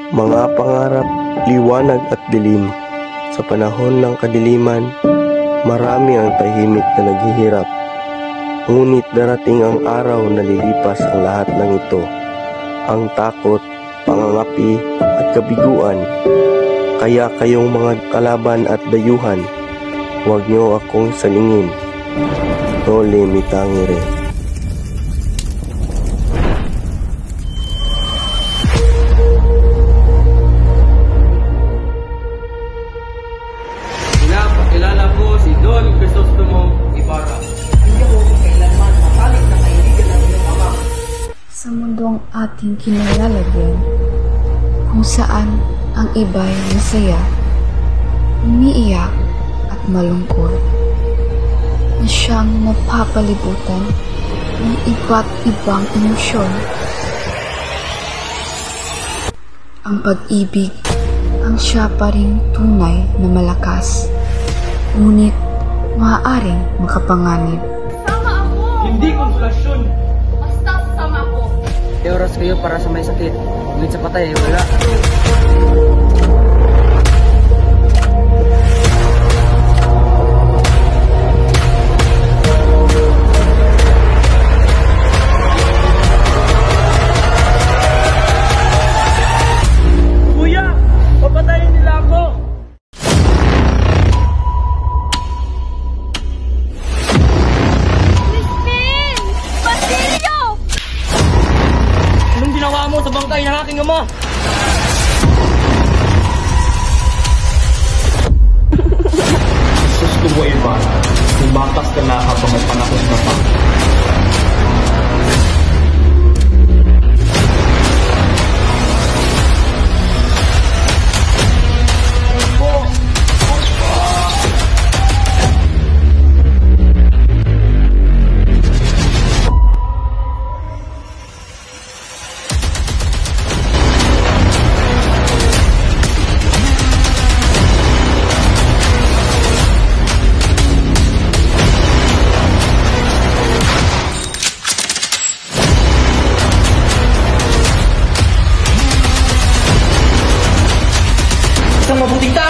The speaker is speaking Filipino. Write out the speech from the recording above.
Mga pangarap, liwanag at dilim. Sa panahon ng kadiliman, marami ang tahimik na naghihirap. Ngunit darating ang araw na lilipas ang lahat ng ito. Ang takot, pangangapi at kabiguan. Kaya kayong mga kalaban at dayuhan, huwag niyo akong salingin. Noli me tangere. Kilala ko si Don Crisostomo Ibarra. Hindi ako kailanman matalik na kaibigan ng iyong ama. Sa mundong ating kinalalagyan, kung saan ang iba'y masaya, umiiyak at malungkot, na siyang napapalibutan ng iba't ibang emosyon. Ang pag-ibig ang siya pa ring tunay na malakas, ngunit maaaring makapanganib. Sama ako! Hindi konsolasyon. Basta sama ko! May oras kayo para sa may sakit. Ngunit sa patay ay wala. Kuya, papatayin nila ako. Crispin! Basilio! Anong ginawa mo sa bangkay ng aking ama? Gusto mo iba, lumakas ka na habang may panahon ka pa. Isang mabuting tao.